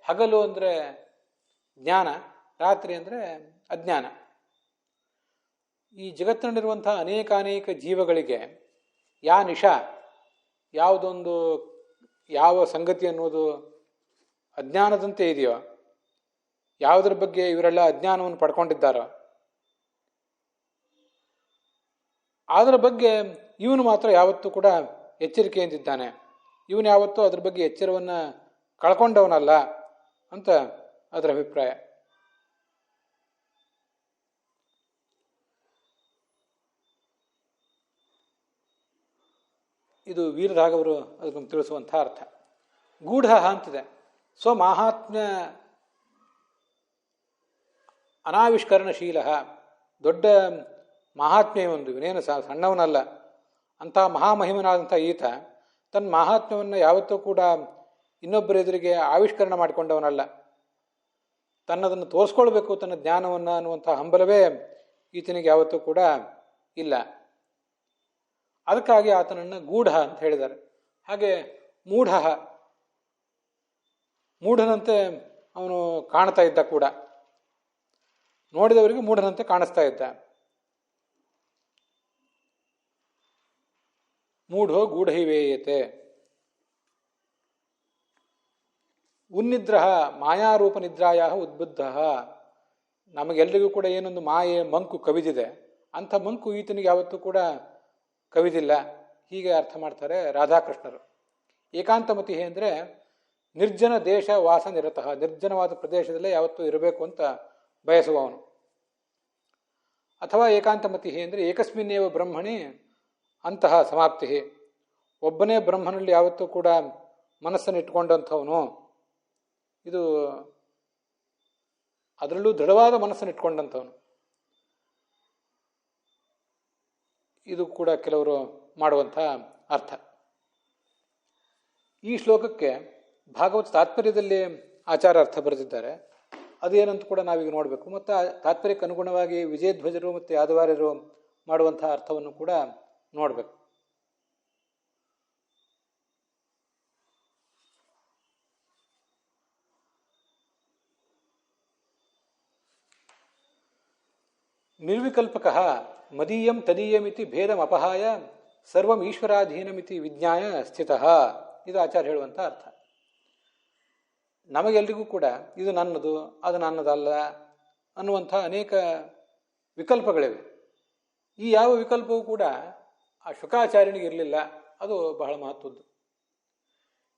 S1: ಹಗಲು ಅಂದರೆ ಜ್ಞಾನ, ರಾತ್ರಿ ಅಂದರೆ ಅಜ್ಞಾನ. ಈ ಜಗತ್ತಿನಲ್ಲಿರುವಂತಹ ಅನೇಕಾನೇಕ ಜೀವಗಳಿಗೆ ನಿಶಾ, ಯಾವುದೊಂದು ಯಾವ ಸಂಗತಿ ಅನ್ನೋದು ಅಜ್ಞಾನದಂತೆ ಇದೆಯೋ, ಯಾವುದರ ಬಗ್ಗೆ ಇವರೆಲ್ಲ ಅಜ್ಞಾನವನ್ನು ಪಡ್ಕೊಂಡಿದ್ದಾರೋ ಅದರ ಬಗ್ಗೆ ಇವನು ಮಾತ್ರ ಯಾವತ್ತೂ ಕೂಡ ಎಚ್ಚರಿಕೆಯಿಂದಿದ್ದಾನೆ. ಇವನು ಯಾವತ್ತೂ ಅದ್ರ ಬಗ್ಗೆ ಎಚ್ಚರವನ್ನು ಕಳ್ಕೊಂಡವನಲ್ಲ ಅಂತ ಅದರ ಅಭಿಪ್ರಾಯ. ಇದು ವೀರರಾಘವರು ಅದನ್ನು ತಿಳಿಸುವಂಥ ಅರ್ಥ. ಗೂಢ ಅಂತಿದೆ. ಸ್ವಮಾಹಾತ್ಮ್ಯ ಅನಾವಿಷ್ಕರಣಶೀಲ, ದೊಡ್ಡ ಮಹಾತ್ಮ್ಯ ಒಂದು, ಇವನೇನು ಸಣ್ಣವನಲ್ಲ. ಅಂಥ ಮಹಾಮಹಿಮನಾದಂಥ ಈತ ತನ್ನ ಮಹಾತ್ಮ್ಯವನ್ನು ಯಾವತ್ತೂ ಕೂಡ ಇನ್ನೊಬ್ಬರ ಎದುರಿಗೆ ಆವಿಷ್ಕರಣ ಮಾಡಿಕೊಂಡವನಲ್ಲ. ತನ್ನದನ್ನು ತೋರಿಸ್ಕೊಳ್ಬೇಕು, ತನ್ನ ಜ್ಞಾನವನ್ನು ಅನ್ನುವಂಥ ಹಂಬಲವೇ ಈತನಿಗೆ ಯಾವತ್ತೂ ಕೂಡ ಇಲ್ಲ. ಅದಕ್ಕಾಗಿ ಆತನನ್ನು ಗೂಢ ಅಂತ ಹೇಳಿದ್ದಾರೆ. ಹಾಗೆ ಮೂಢ, ಮೂಢನಂತೆ ಅವನು ಕಾಣ್ತಾ ಇದ್ದ ಕೂಡ, ನೋಡಿದವರಿಗೆ ಮೂಢನಂತೆ ಕಾಣಿಸ್ತಾ ಇದ್ದ. ಮೂಢೋ ಗೂಢೈವೇಯತೆ. ಉನ್ನಿದ್ರಹ ಮಾಯಾರೂಪ ನಿದ್ರಾಯ ಉದ್ಬುದ್ಧ. ನಮಗೆಲ್ಲರಿಗೂ ಕೂಡ ಏನೊಂದು ಮಾಯೆ ಮಂಕು ಕವಿದಿದೆ, ಅಂಥ ಮಂಕು ಈತನಿಗೆ ಯಾವತ್ತೂ ಕೂಡ ಕವಿದಿಲ್ಲ. ಹೀಗೆ ಅರ್ಥ ಮಾಡ್ತಾರೆ ರಾಧಾಕೃಷ್ಣರು. ಏಕಾಂತಮತಿ ಅಂದರೆ ನಿರ್ಜನ ದೇಶ ವಾಸ ನಿರತಃ, ನಿರ್ಜನವಾದ ಪ್ರದೇಶದಲ್ಲೇ ಯಾವತ್ತೂ ಇರಬೇಕು ಅಂತ ಬಯಸುವವನು. ಅಥವಾ ಏಕಾಂತಮತಿ ಅಂದರೆ ಏಕಸ್ಮಿನ್ನೇವ ಬ್ರಹ್ಮಣಿ ಅಂತಹ ಸಮಾಪ್ತಿ, ಒಬ್ಬನೇ ಬ್ರಹ್ಮನಲ್ಲಿ ಯಾವತ್ತೂ ಕೂಡ ಮನಸ್ಸನ್ನು ಇಟ್ಕೊಂಡಂಥವನು. ಇದು ಅದರಲ್ಲೂ ದೃಢವಾದ ಮನಸ್ಸನ್ನು ಇಟ್ಕೊಂಡಂಥವನು. ಇದು ಕೂಡ ಕೆಲವರು ಮಾಡುವಂಥ ಅರ್ಥ. ಈ ಶ್ಲೋಕಕ್ಕೆ ಭಾಗವತ ತಾತ್ಪರ್ಯದಲ್ಲಿ ಆಚಾರ ಅರ್ಥ ಬರೆದಿದ್ದಾರೆ. ಅದೇನಂತ ಕೂಡ ನಾವೀಗ ನೋಡಬೇಕು. ಮತ್ತು ಆ ತಾತ್ಪರ್ಯಕ್ಕೆ ಅನುಗುಣವಾಗಿ ವಿಜಯಧ್ವಜರು ಮತ್ತು ಯಾದವಾರ್ಯರು ಮಾಡುವಂಥ ಅರ್ಥವನ್ನು ಕೂಡ ನೋಡಬೇಕು. ನಿರ್ವಿಕಲ್ಪಕ ಮದೀಯಂ ತದೀಯಮಿತಿ ಭೇದಂ ಅಪಹಾಯ ಸರ್ವಂ ಈಶ್ವರಾಧೀನಮಿತಿ ವಿಜ್ಞಾಯ ಸ್ಥಿತಃ. ಇದು ಆಚಾರ್ಯ ಹೇಳುವಂಥ ಅರ್ಥ. ನಮಗೆಲ್ರಿಗೂ ಕೂಡ ಇದು ನನ್ನದು, ಅದು ನನ್ನದಲ್ಲ ಅನ್ನುವಂಥ ಅನೇಕ ವಿಕಲ್ಪಗಳಿವೆ. ಈ ಯಾವ ವಿಕಲ್ಪವೂ ಕೂಡ ಆ ಶುಕಾಚಾರ್ಯನಿಗೆ ಇರಲಿಲ್ಲ. ಅದು ಬಹಳ ಮಹತ್ವದ್ದು.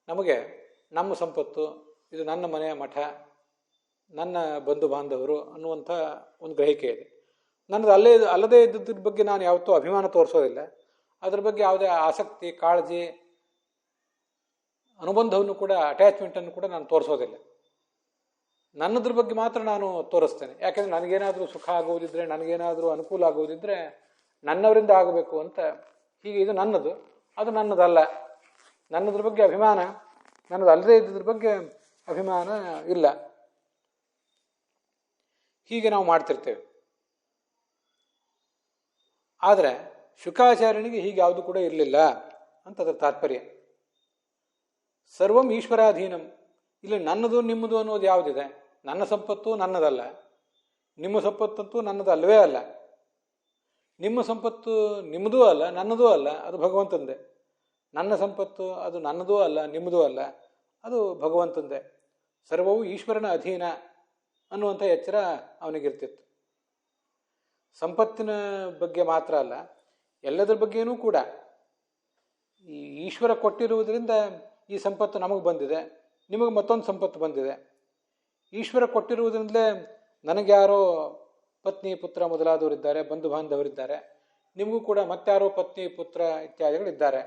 S1: ನಮಗೆ ನಮ್ಮ ಸಂಪತ್ತು, ಇದು ನನ್ನ ಮನೆಯ ಮಠ, ನನ್ನ ಬಂಧು ಬಾಂಧವರು ಅನ್ನುವಂಥ ಒಂದು ಗ್ರಹಿಕೆ ಇದೆ. ನನ್ನದು ಅಲ್ಲದೇ ಇದ್ದದ್ರ ಬಗ್ಗೆ ನಾನು ಯಾವತ್ತೂ ಅಭಿಮಾನ ತೋರಿಸೋದಿಲ್ಲ. ಅದರ ಬಗ್ಗೆ ಯಾವುದೇ ಆಸಕ್ತಿ, ಕಾಳಜಿ, ಅನುಬಂಧವನ್ನು ಕೂಡ, ಅಟ್ಯಾಚ್ಮೆಂಟನ್ನು ಕೂಡ ನಾನು ತೋರಿಸೋದಿಲ್ಲ. ನನ್ನದ್ರ ಬಗ್ಗೆ ಮಾತ್ರ ನಾನು ತೋರಿಸ್ತೇನೆ. ಯಾಕೆಂದರೆ ನನಗೇನಾದರೂ ಸುಖ ಆಗುವುದಿದ್ರೆ, ನನಗೇನಾದರೂ ಅನುಕೂಲ ಆಗುವುದಿದ್ರೆ ನನ್ನವರಿಂದ ಆಗಬೇಕು ಅಂತ. ಹೀಗೆ ಇದು ನನ್ನದು, ಅದು ನನ್ನದಲ್ಲ. ನನ್ನದ್ರ ಬಗ್ಗೆ ಅಭಿಮಾನ, ನನ್ನದು ಅಲ್ಲದೇ ಇದ್ದದ್ರ ಬಗ್ಗೆ ಅಭಿಮಾನ ಇಲ್ಲ. ಹೀಗೆ ನಾವು ಮಾಡ್ತಿರ್ತೇವೆ. ಆದರೆ ಶುಕಾಚಾರ್ಯನಿಗೆ ಹೀಗೆ ಯಾವುದು ಕೂಡ ಇರಲಿಲ್ಲ ಅಂತ ಅದರ ತಾತ್ಪರ್ಯ. ಸರ್ವಂ ಈಶ್ವರಾಧೀನಂ. ಇಲ್ಲಿ ನನ್ನದು ನಿಮ್ಮದು ಅನ್ನೋದು ಯಾವುದಿದೆ? ನನ್ನ ಸಂಪತ್ತು ನನ್ನದಲ್ಲ, ನಿಮ್ಮ ಸಂಪತ್ತಂತೂ ನನ್ನದು ಅಲ್ಲವೇ ಅಲ್ಲ. ನಿಮ್ಮ ಸಂಪತ್ತು ನಿಮ್ಮದೂ ಅಲ್ಲ, ನನ್ನದೂ ಅಲ್ಲ, ಅದು ಭಗವಂತಂದೇ. ನನ್ನ ಸಂಪತ್ತು ಅದು ನನ್ನದೂ ಅಲ್ಲ, ನಿಮ್ಮದೂ ಅಲ್ಲ, ಅದು ಭಗವಂತಂದೇ. ಸರ್ವವು ಈಶ್ವರನ ಅಧೀನ ಅನ್ನುವಂಥ ಎಚ್ಚರ ಅವನಿಗಿರ್ತಿತ್ತು. ಸಂಪತ್ತಿನ ಬಗ್ಗೆ ಮಾತ್ರ ಅಲ್ಲ, ಎಲ್ಲದರ ಬಗ್ಗೆಯೂ ಕೂಡ ಈ ಈಶ್ವರ ಕೊಟ್ಟಿರುವುದರಿಂದ ಈ ಸಂಪತ್ತು ನಮಗೆ ಬಂದಿದೆ, ನಿಮಗೆ ಮತ್ತೊಂದು ಸಂಪತ್ತು ಬಂದಿದೆ. ಈಶ್ವರ ಕೊಟ್ಟಿರುವುದರಿಂದಲೇ ನನಗೆ ಯಾರೋ ಪತ್ನಿ, ಪುತ್ರ ಮೊದಲಾದವರಿದ್ದಾರೆ, ಬಂಧು ಬಾಂಧವರಿದ್ದಾರೆ. ನಿಮಗೂ ಕೂಡ ಮತ್ತಾರೋ ಪತ್ನಿ ಪುತ್ರ ಇತ್ಯಾದಿಗಳಿದ್ದಾರೆ.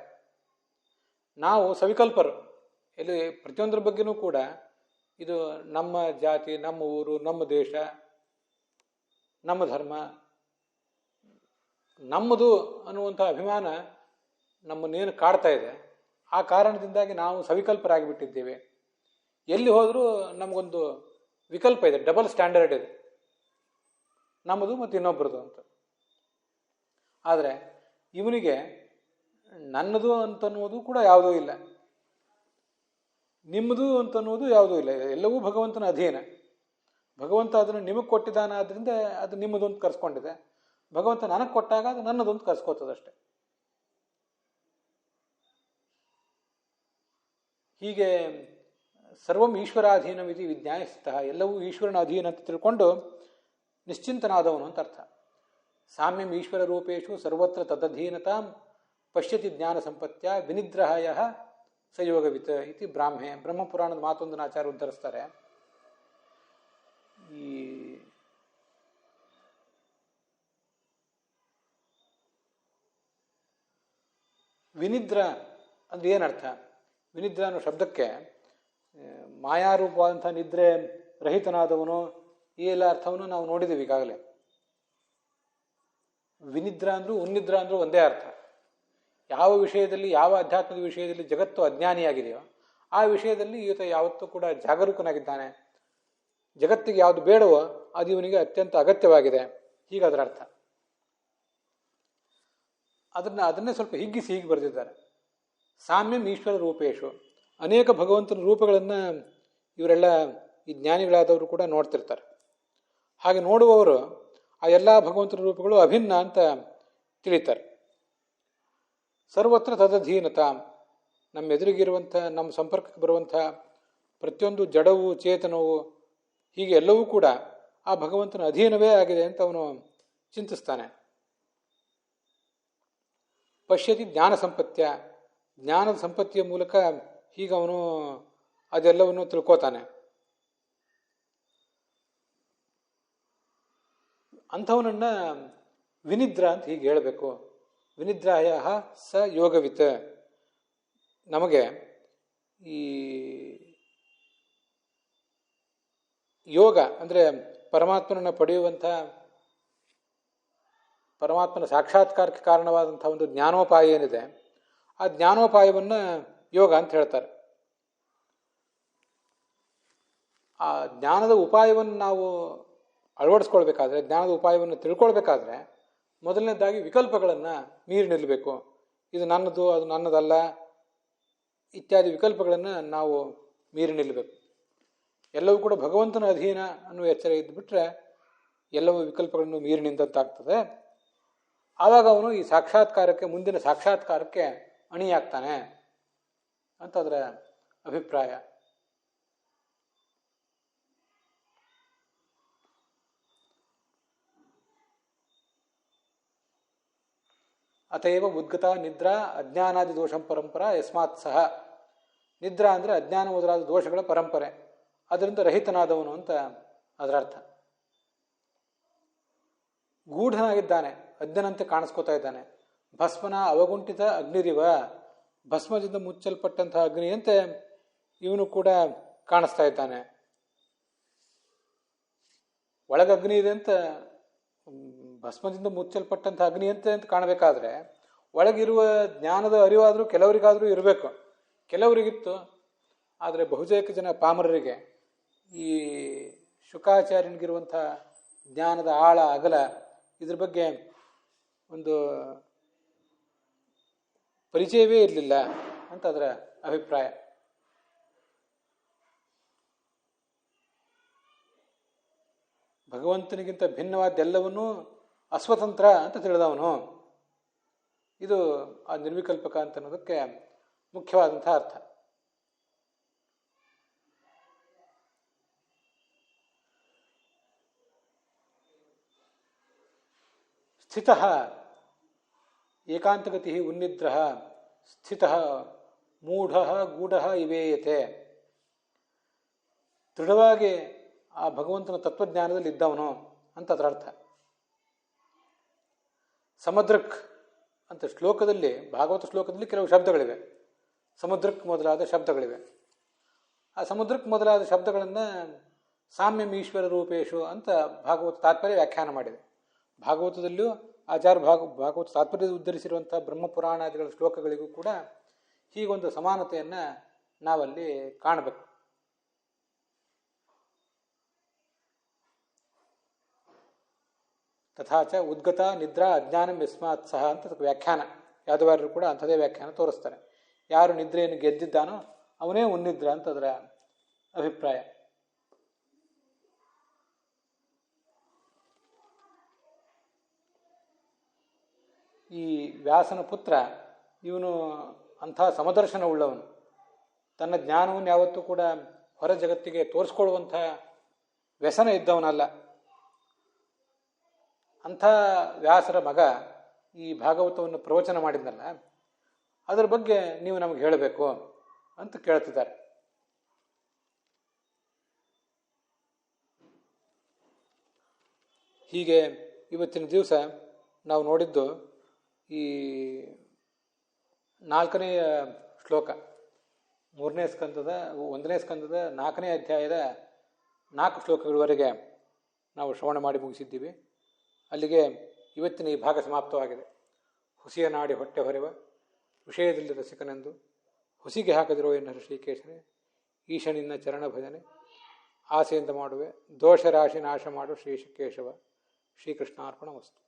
S1: ನಾವು ಸವಿಕಲ್ಪರು. ಇಲ್ಲಿ ಪ್ರತಿಯೊಂದರ ಬಗ್ಗೆನೂ ಕೂಡ ಇದು ನಮ್ಮ ಜಾತಿ, ನಮ್ಮ ಊರು, ನಮ್ಮ ದೇಶ, ನಮ್ಮ ಧರ್ಮ, ನಮ್ಮದು ಅನ್ನುವಂಥ ಅಭಿಮಾನ ನಮ್ಮನ್ನೇನು ಕಾಡ್ತಾ ಇದೆ. ಆ ಕಾರಣದಿಂದಾಗಿ ನಾವು ಸವಿಕಲ್ಪರಾಗಿ ಬಿಟ್ಟಿದ್ದೇವೆ. ಎಲ್ಲಿ ಹೋದರೂ ನಮಗೊಂದು ವಿಕಲ್ಪ ಇದೆ, ಡಬಲ್ ಸ್ಟ್ಯಾಂಡರ್ಡ್ ಇದೆ, ನಮ್ಮದು ಮತ್ತು ಇನ್ನೊಬ್ಬರದು ಅಂತ. ಆದರೆ ಇವನಿಗೆ ನನ್ನದು ಅಂತನ್ನುವುದು ಕೂಡ ಯಾವುದೂ ಇಲ್ಲ, ನಿಮ್ಮದು ಅಂತನ್ನುವುದು ಯಾವುದೂ ಇಲ್ಲ. ಎಲ್ಲವೂ ಭಗವಂತನ ಅಧೀನ. ಭಗವಂತ ಅದನ್ನು ನಿಮಗೆ ಕೊಟ್ಟಿದ್ದಾನೆ, ಆದ್ದರಿಂದ ಅದು ನಿಮ್ಮದು ಅಂತ ಕರೆಸ್ಕೊಂಡಿದೆ. ಭಗವಂತ ನನಗೆ ಕೊಟ್ಟಾಗ ಅದು ನನ್ನದು ಅಂತ ಕರೆಸ್ಕೋತದಷ್ಟೆ. ಹೀಗೆ ಸರ್ವಂ ಈಶ್ವರಾಧೀನವಿಧಿ ವಿಜ್ಞಾನಿಸ್ತಃ, ಎಲ್ಲವೂ ಈಶ್ವರನ ಅಧೀನ ಅಂತ ತಿಳ್ಕೊಂಡು ನಿಶ್ಚಿಂತನಾದವನು ಅಂತ ಅರ್ಥ. ಸಾಮ್ಯಂ ಈಶ್ವರ ರೂಪೇಶು ಸರ್ವತ್ರ ತದಧೀನತಾಂ ಪಶ್ಯತಿ ಜ್ಞಾನ ಸಂಪತ್ಯ ವಿನಿಗ್ರಹಾಯ ಸಯೋಗವಿತ್ ಇತಿ ಬ್ರಾಹ್ಮೆ. ಬ್ರಹ್ಮಪುರಾಣದ ಮಾತೊಂದನ್ನು ಆಚಾರ್ಯ ಉದ್ಧರಿಸ್ತಾರೆ. ಈ ವಿನಿದ್ರ ಅಂದ್ರೆ ಏನರ್ಥ? ವಿನಿದ್ರ ಅನ್ನೋ ಶಬ್ದಕ್ಕೆ ಮಾಯಾರೂಪವಾದಂಥ ನಿದ್ರೆ ರಹಿತನಾದವನು, ಈ ಎಲ್ಲ ಅರ್ಥವನ್ನು ನಾವು ನೋಡಿದ್ದೀವಿ ಈಗಾಗಲೇ. ವಿನಿದ್ರ ಅಂದ್ರೂ ಉನ್ನಿದ್ರ ಅಂದ್ರೂ ಒಂದೇ ಅರ್ಥ. ಯಾವ ವಿಷಯದಲ್ಲಿ, ಯಾವ ಅಧ್ಯಾತ್ಮದ ವಿಷಯದಲ್ಲಿ ಜಗತ್ತು ಅಜ್ಞಾನಿಯಾಗಿದೆಯೋ ಆ ವಿಷಯದಲ್ಲಿ ಈತ ಯಾವತ್ತೂ ಕೂಡ ಜಾಗರೂಕನಾಗಿದ್ದಾನೆ. ಜಗತ್ತಿಗೆ ಯಾವುದು ಬೇಡವೋ ಅದು ಇವನಿಗೆ ಅತ್ಯಂತ ಅಗತ್ಯವಾಗಿದೆ, ಹೀಗಾದ್ರ ಅರ್ಥ. ಅದನ್ನೇ ಸ್ವಲ್ಪ ಹಿಗ್ಗಿಸಿ ಹೀಗೆ ಬರೆದಿದ್ದಾರೆ. ಸಾಮ್ಯಂ ಈಶ್ವರ ರೂಪೇಶು, ಅನೇಕ ಭಗವಂತನ ರೂಪಗಳನ್ನು ಇವರೆಲ್ಲ ಈ ಜ್ಞಾನಿಗಳಾದವರು ಕೂಡ ನೋಡ್ತಿರ್ತಾರೆ. ಹಾಗೆ ನೋಡುವವರು ಆ ಎಲ್ಲ ಭಗವಂತನ ರೂಪಗಳು ಅಭಿನ್ನ ಅಂತ ತಿಳಿತಾರೆ. ಸರ್ವತ್ರ ತದಧೀನತ, ನಮ್ಮ ಎದುರಿಗಿರುವಂಥ, ನಮ್ಮ ಸಂಪರ್ಕಕ್ಕೆ ಬರುವಂಥ ಪ್ರತಿಯೊಂದು ಜಡವು ಚೇತನವು ಹೀಗೆ ಎಲ್ಲವೂ ಕೂಡ ಆ ಭಗವಂತನ ಅಧೀನವೇ ಆಗಿದೆ ಅಂತ ಅವನು ಚಿಂತಿಸ್ತಾನೆ. ಪಶ್ಯತಿ ಜ್ಞಾನ ಸಂಪತ್ಯ, ಜ್ಞಾನದ ಸಂಪತ್ತಿಯ ಮೂಲಕ ಹೀಗೆ ಅವನು ಅದೆಲ್ಲವನ್ನು ತಿಳ್ಕೋತಾನೆ. ಅಂಥವನನ್ನ ವಿನಿದ್ರ ಅಂತ ಹೀಗೆ ಹೇಳಬೇಕು. ವಿನಿದ್ರಾಯ ಸ ಯೋಗವಿತ್. ನಮಗೆ ಈ ಯೋಗ ಅಂದರೆ ಪರಮಾತ್ಮನನ್ನು ಪಡೆಯುವಂಥ, ಪರಮಾತ್ಮನ ಸಾಕ್ಷಾತ್ಕಾರಕ್ಕೆ ಕಾರಣವಾದಂಥ ಒಂದು ಜ್ಞಾನೋಪಾಯ ಏನಿದೆ, ಆ ಜ್ಞಾನೋಪಾಯವನ್ನು ಯೋಗ ಅಂತ ಹೇಳ್ತಾರೆ. ಆ ಜ್ಞಾನದ ಉಪಾಯವನ್ನು ನಾವು ಅಳವಡಿಸ್ಕೊಳ್ಬೇಕಾದ್ರೆ, ಜ್ಞಾನದ ಉಪಾಯವನ್ನು ತಿಳ್ಕೊಳ್ಬೇಕಾದ್ರೆ ಮೊದಲನೇದಾಗಿ ವಿಕಲ್ಪಗಳನ್ನು ಮೀರಿ ನಿಲ್ಲಬೇಕು. ಇದು ನನ್ನದು, ಅದು ನನ್ನದಲ್ಲ ಇತ್ಯಾದಿ ವಿಕಲ್ಪಗಳನ್ನು ನಾವು ಮೀರಿ ನಿಲ್ಲಬೇಕು. ಎಲ್ಲವೂ ಕೂಡ ಭಗವಂತನ ಅಧೀನ ಅನ್ನುವ ಎಚ್ಚರ ಇದ್ದುಬಿಟ್ರೆ ಎಲ್ಲವೂ ವಿಕಲ್ಪಗಳನ್ನು ಮೀರಿ ನಿಂತಂತಾಗ್ತದೆ. ಆವಾಗ ಅವನು ಈ ಸಾಕ್ಷಾತ್ಕಾರಕ್ಕೆ, ಮುಂದಿನ ಸಾಕ್ಷಾತ್ಕಾರಕ್ಕೆ ಅಣಿಯಾಗ್ತಾನೆ ಅಂತ ಅದರ ಅಭಿಪ್ರಾಯ. ಅತಏವ ಉದ್ಗತ ನಿದ್ರಾ ಅಜ್ಞಾನಾದಿ ದೋಷಂ ಪರಂಪರಾ ಯಸ್ಮಾತ್ ಸಹ. ನಿದ್ರಾ ಅಂದರೆ ಅಜ್ಞಾನ ಮೊದಲಾದ ದೋಷಗಳ ಪರಂಪರೆ, ಅದರಿಂದ ರಹಿತನಾದವನು ಅಂತ ಅದರ ಅರ್ಥ. ಗೂಢನಾಗಿದ್ದಾನೆ, ಅಜ್ಞನಂತೆ ಕಾಣಿಸ್ಕೋತಾ ಇದ್ದಾನೆ. ಭಸ್ಮನ ಅವಗುಂಠಿತ ಅಗ್ನಿರಿವ, ಭಸ್ಮದಿಂದ ಮುಚ್ಚಲ್ಪಟ್ಟಂತಹ ಅಗ್ನಿಯಂತೆ ಇವನು ಕೂಡ ಕಾಣಿಸ್ತಾ ಇದ್ದಾನೆ. ಒಳಗೆ ಅಗ್ನಿ ಇದೆ ಅಂತ, ಭಸ್ಮದಿಂದ ಮುಚ್ಚಲ್ಪಟ್ಟಂತಹ ಅಗ್ನಿಯಂತೆ ಅಂತ ಕಾಣಬೇಕಾದ್ರೆ ಒಳಗಿರುವ ಜ್ಞಾನದ ಅರಿವಾದರೂ ಕೆಲವರಿಗಾದರೂ ಇರಬೇಕು. ಕೆಲವರಿಗಿತ್ತು, ಆದರೆ ಬಹುತೇಕ ಜನ ಪಾಮರರಿಗೆ ಈ ಶುಕಾಚಾರ್ಯನಿಗಿರುವಂಥ ಜ್ಞಾನದ ಆಳ ಅಗಲ ಇದ್ರ ಬಗ್ಗೆ ಒಂದು ಪರಿಚಯವೇ ಇರಲಿಲ್ಲ ಅಂತ ಅದರ ಅಭಿಪ್ರಾಯ. ಭಗವಂತನಿಗಿಂತ ಭಿನ್ನವಾದ್ದೆಲ್ಲವನ್ನೂ ಅಸ್ವತಂತ್ರ ಅಂತ ತಿಳಿದವನು. ಇದು ಆ ನಿರ್ವಿಕಲ್ಪಕ ಅಂತ ಅನ್ನೋದಕ್ಕೆ ಮುಖ್ಯವಾದಂಥ ಅರ್ಥ. ಸ್ಥಿತಃ ಏಕಾಂತಗತಿ ಉನ್ನಿದ್ರಃ ಸ್ಥಿತಃ ಮೂಢಃ ಗೂಢಃ ಇವೇಯತೆ. ದೃಢವಾಗಿ ಆ ಭಗವಂತನ ತತ್ವಜ್ಞಾನದಲ್ಲಿ ಇದ್ದವನು ಅಂತ ಅದರ ಅರ್ಥ. ಸಮುದ್ರಕ್ ಅಂತ ಶ್ಲೋಕದಲ್ಲಿ, ಭಾಗವತ ಶ್ಲೋಕದಲ್ಲಿ ಕೆಲವು ಶಬ್ದಗಳಿವೆ. ಸಮುದ್ರಕ್ಕೆ ಮೊದಲಾದ ಶಬ್ದಗಳಿವೆ. ಆ ಸಮುದ್ರಕ್ಕೆ ಮೊದಲಾದ ಶಬ್ದಗಳನ್ನು ಸಾಮ್ಯಂ ಈಶ್ವರ ರೂಪೇಶು ಅಂತ ಭಾಗವತ ತಾತ್ಪರ್ಯ ವ್ಯಾಖ್ಯಾನ ಮಾಡಿದೆ. ಭಾಗವತದಲ್ಲಿಯೂ ಭಾಗವತ ತಾತ್ಪರ್ಯ ಉದ್ಧರಿಸಿರುವಂಥ ಬ್ರಹ್ಮಪುರಾಣಾದಿಗಳ ಶ್ಲೋಕಗಳಿಗೂ ಕೂಡ ಹೀಗೊಂದು ಸಮಾನತೆಯನ್ನು ನಾವಲ್ಲಿ ಕಾಣಬೇಕು. ತಥಾಚ ಉದ್ಗತ ನಿದ್ರಾ ಅಜ್ಞಾನಂ ಯಸ್ಮಾತ್ ಸಹ ಅಂತ ವ್ಯಾಖ್ಯಾನ, ಯಾದವಾರರು ಕೂಡ ಅಂಥದೇ ವ್ಯಾಖ್ಯಾನ ತೋರಿಸ್ತಾರೆ. ಯಾರು ನಿದ್ರೆಯನ್ನು ಗೆದ್ದಿದ್ದಾನೋ ಅವನೇ ಉನ್ನಿದ್ರ ಅಂತ ಅದರ ಅಭಿಪ್ರಾಯ. ಈ ವ್ಯಾಸನ ಪುತ್ರ ಇವನು ಅಂಥ ಸಮದರ್ಶನ ಉಳ್ಳವನು. ತನ್ನ ಜ್ಞಾನವನ್ನು ಯಾವತ್ತೂ ಕೂಡ ಹೊರ ಜಗತ್ತಿಗೆ ತೋರಿಸ್ಕೊಳ್ಳುವಂಥ ವ್ಯಸನ ಇದ್ದವನಲ್ಲ. ಅಂಥ ವ್ಯಾಸರ ಮಗ ಈ ಭಾಗವತವನ್ನು ಪ್ರವಚನ ಮಾಡಿದ್ನಲ್ಲ, ಅದರ ಬಗ್ಗೆ ನೀವು ನಮಗೆ ಹೇಳಬೇಕು ಅಂತ ಕೇಳ್ತಿದ್ದಾರೆ. ಹೀಗೆ ಇವತ್ತಿನ ದಿವಸ ನಾವು ನೋಡಿದ್ದು ಈ 4ನೇ ಶ್ಲೋಕ, 3ನೇ ಸ್ಕಂದದ 1ನೇ ಸ್ಕಂದದ 4ನೇ ಅಧ್ಯಾಯದ 4 ಶ್ಲೋಕಗಳವರೆಗೆ ನಾವು ಶ್ರವಣ ಮಾಡಿ ಮುಗಿಸಿದ್ದೀವಿ. ಅಲ್ಲಿಗೆ ಇವತ್ತಿನ ಈ ಭಾಗ ಸಮಾಪ್ತವಾಗಿದೆ. ಹುಸಿಯ ನಾಡಿ ಹೊಟ್ಟೆ ಹೊರೆವ ವಿಷಯದಲ್ಲಿ ರಸಿಕನೆಂದು ಹುಸಿಗೆ ಹಾಕದಿರೋ ಎನ್ನ ಶ್ರೀಕೇಶನೇ, ಈಶನಿನ್ನ ಚರಣ ಭಜನೆ ಆಸೆಯಿಂದ ಮಾಡುವೆ, ದೋಷ ರಾಶಿ ನಾಶ ಮಾಡು ಶ್ರೀ ಕೇಶವ. ಶ್ರೀಕೃಷ್ಣಾರ್ಪಣ ವಸ್ತು.